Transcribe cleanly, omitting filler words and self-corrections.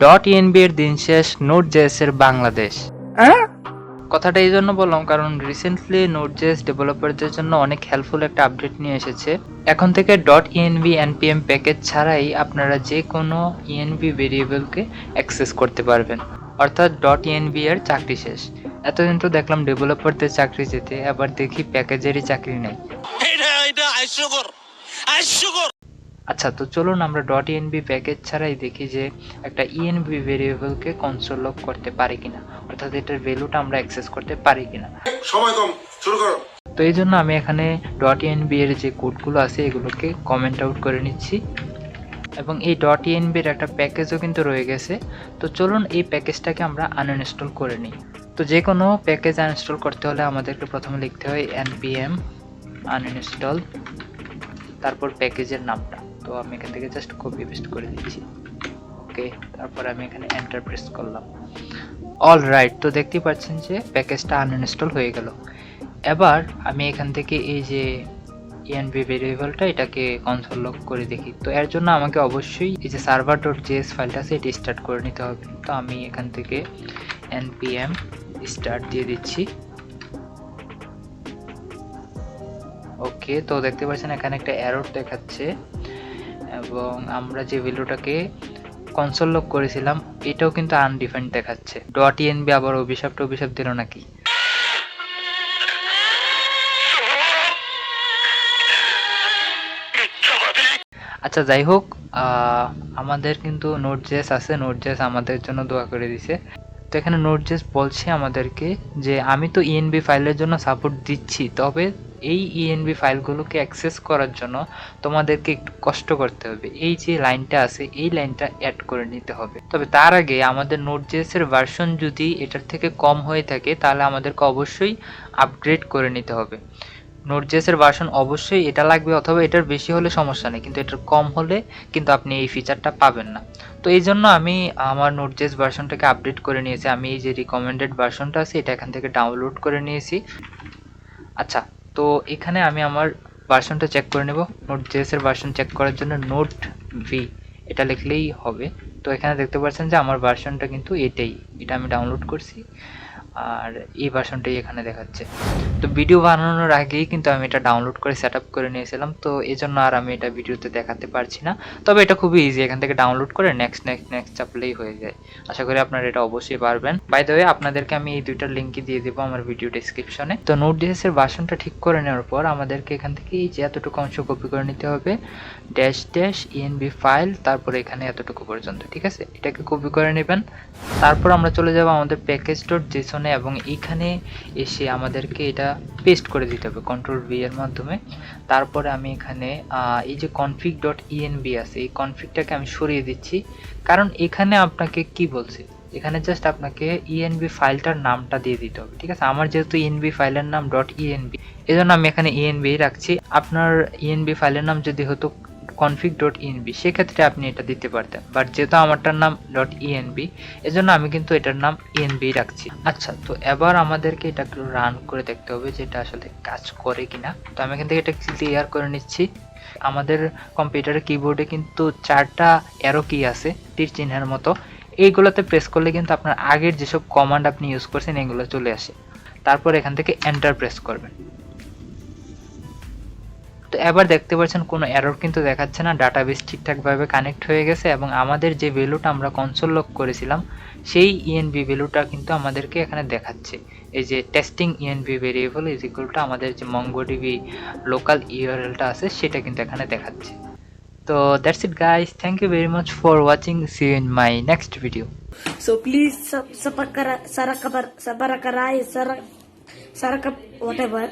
.env এর দিন শেষ, Node.js এর বাংলাদেশ। কথাটা এই জন্য বললাম কারণ রিসেন্টলি Node.js ডেভেলপারদের জন্য অনেক হেল্পফুল একটা আপডেট নিয়ে এসেছে। এখন থেকে .env npm প্যাকেজ ছাড়াই আপনারা যে কোনো env ভেরিয়েবলকে অ্যাক্সেস করতে পারবেন, অর্থাৎ .env এর চাকরি শেষ। এতদিন তো দেখলাম ডেভেলপারদের চাকরি যেতে, আবার দেখি প্যাকেজেরই চাকরি নেই। আচ্ছা, তো চলুন আমরা .env প্যাকেজ ছাড়াই দেখি যে একটা env ভেরিয়েবলকে কনসোল লক করতে পারি কিনা, অর্থাৎ এটার ভ্যালুটা আমরা অ্যাক্সেস করতে পারি কিনা। সময় কম, শুরু করো। তো এই জন্য আমি এখানে .env এর যে কোডগুলো আছে এগুলোকে কমেন্ট আউট করে নিচ্ছি, এবং এই .env এর একটা প্যাকেজও কিন্তু রয়ে গেছে। তো চলুন এই প্যাকেজটাকে আমরা আনইনস্টল করে নিই। তো যে কোনো প্যাকেজ আনইনস্টল করতে হলে আমাদেরকে প্রথমে লিখতে হয় npm uninstall, তারপর প্যাকেজের নামটা। তো আমি এখান থেকে জাস্ট কপি পেস্ট করে দিচ্ছি। ওকে, তারপর আমি এখানে এন্টার প্রেস করলাম। অলরাইট, তো দেখতেই পাচ্ছেন যে প্যাকেজটা আনইনস্টল হয়ে গেল। এবার আমি এখান থেকে এই যে env ভেরিয়েবলটা এটাকে কনসোল লক করে দেখি। তো এর জন্য আমাকে অবশ্যই এই যে server.js ফাইলটা আছে এটি স্টার্ট করে নিতে হবে। তো আমি এখান থেকে npm স্টার্ট দিয়ে দিচ্ছি। ওকে, তো দেখতে পাচ্ছেন এখানে একটা এরর দেখাচ্ছে, এবং আমরা যে ভ্যালুটাকে কনসোল লক করেছিলাম এটাও কিন্তু আনডিফাইন্ড দেখাচ্ছে। .env আবার অভিশাপ দিল নাকি? আচ্ছা, যাই হোক, আমাদের কিন্তু Node.js আছে, Node.js আমাদের জন্য দোয়া করে দিছে। তো এখানে Node.js বলছে আমাদেরকে যে আমি তো env ফাইলের জন্য সাপোর্ট দিচ্ছি, তবে এই env ফাইলগুলোকে অ্যাক্সেস করার জন্য তোমাদেরকে একটু কষ্ট করতে হবে। এই যে লাইনটা আছে এই লাইনটা অ্যাড করে নিতে হবে। তবে তার আগে আমাদের Node.js এর ভার্সন যদি এটার থেকে কম হয়ে থাকে তাহলে আমাদেরকে অবশ্যই আপগ্রেড করে নিতে হবে। Node.js এর ভার্সন অবশ্যই এটা লাগবে, অথবা এটার বেশি হলে সমস্যা নেই, কিন্তু এটার কম হলে কিন্তু আপনি এই ফিচারটা পাবেন না। তো এই জন্য আমি আমার Node.js ভার্সনটাকে আপডেট করে নিয়েছি। আমি এই যে রিকমেন্ডেড ভার্সনটা আছে এটা এখান থেকে ডাউনলোড করে নিয়েছি। আচ্ছা, তো এখানে আমি আমার ভার্সনটা চেক করে নেব। Node.js এর ভার্সন চেক করার জন্য nodev এটা লিখলেই হবে। তো এখানে দেখতে পাচ্ছেন যে আমার ভার্সনটা কিন্তু এটাই, এটা আমি ডাউনলোড করছি, আর এই ভার্সনটাই এখানে দেখাচ্ছে। তো ভিডিও বানানোর আগেই কিন্তু আমি এটা ডাউনলোড করে সেট আপ করে নিয়েছিলাম, তো এই জন্য আর আমি এটা ভিডিওতে দেখাতে পারছি না। তবে এটা খুবই ইজি, এখান থেকে ডাউনলোড করে নেক্সট চাপলেই হয়ে যায়। আশা করি আপনারা এটা অবশ্যই পারবেন। বাই দ্য ওয়ে, আপনাদেরকে আমি এই দুইটার লিঙ্কই দিয়ে দেবো আমার ভিডিও ডেসক্রিপশনে। তো Node.js এর ভার্সনটা ঠিক করে নেওয়ার পর আমাদেরকে এখান থেকে এই যে এতটুকু অংশ কপি করে নিতে হবে, --env-file, তারপরে এখানে এতটুকু পর্যন্ত, ঠিক আছে? এটাকে কপি করে নেবেন। তারপর আমরা চলে যাব আমাদের package.json এ, এবং এইখানে এসে আমাদেরকে এটা পেস্ট করে দিতে হবে Ctrl+V এর মাধ্যমে। তারপরে আমি এখানে এই যে config.env আছে এই কনফিগটাকে আমি সরিয়ে দিচ্ছি, কারণ এখানে আপনাকে কি বলছে, এখানে জাস্ট আপনাকে env ফাইলটার নামটা দিয়ে দিতে হবে, ঠিক আছে? আমার যেহেতু env ফাইলের নাম .env, এজন্য আমি এখানে env রাখছি। আপনার env ফাইলের নাম যদি হতো config.env সেক্ষেত্রে আপনি এটা দিতে পারতেন, বাট যেহেতু আমারটার নাম .env এজন্য আমি কিন্তু এটার নাম env রাখছি। আচ্ছা, তো এবার আমাদেরকে এটা একটু রান করে দেখতে হবে যে এটা আসলে কাজ করে কিনা। তো আমি এখান থেকে এটা ক্লিয়ার করে নিচ্ছি। আমাদের কম্পিউটারের কিবোর্ডে কিন্তু 4টা অ্যারো কি আছে তীর চিহ্নের মতো, এইগুলোতে প্রেস করলে কিন্তু আপনার আগের যেসব কমান্ড আপনি ইউজ করছেন এগুলো চলে আসে। তারপর এখান থেকে এন্টার প্রেস করবেন। তো এবার দেখতে পাচ্ছেন কোনো এরর কিন্তু দেখাচ্ছে না, ডাটাবেস ঠিকঠাকভাবে কানেক্ট হয়ে গেছে, এবং আমাদের যে ভ্যালুটা আমরা কনসোল লক করেছিলাম সেই env ভ্যালুটা কিন্তু আমাদেরকে এখানে দেখাচ্ছে। এই যে testing env variable is equal to আমাদের যে MongoDB লোকাল ইউআরএলটা আছে সেটা কিন্তু এখানে দেখাচ্ছে। তো that's it guys, thank you very much for watching, see you in my next video. So please whatever.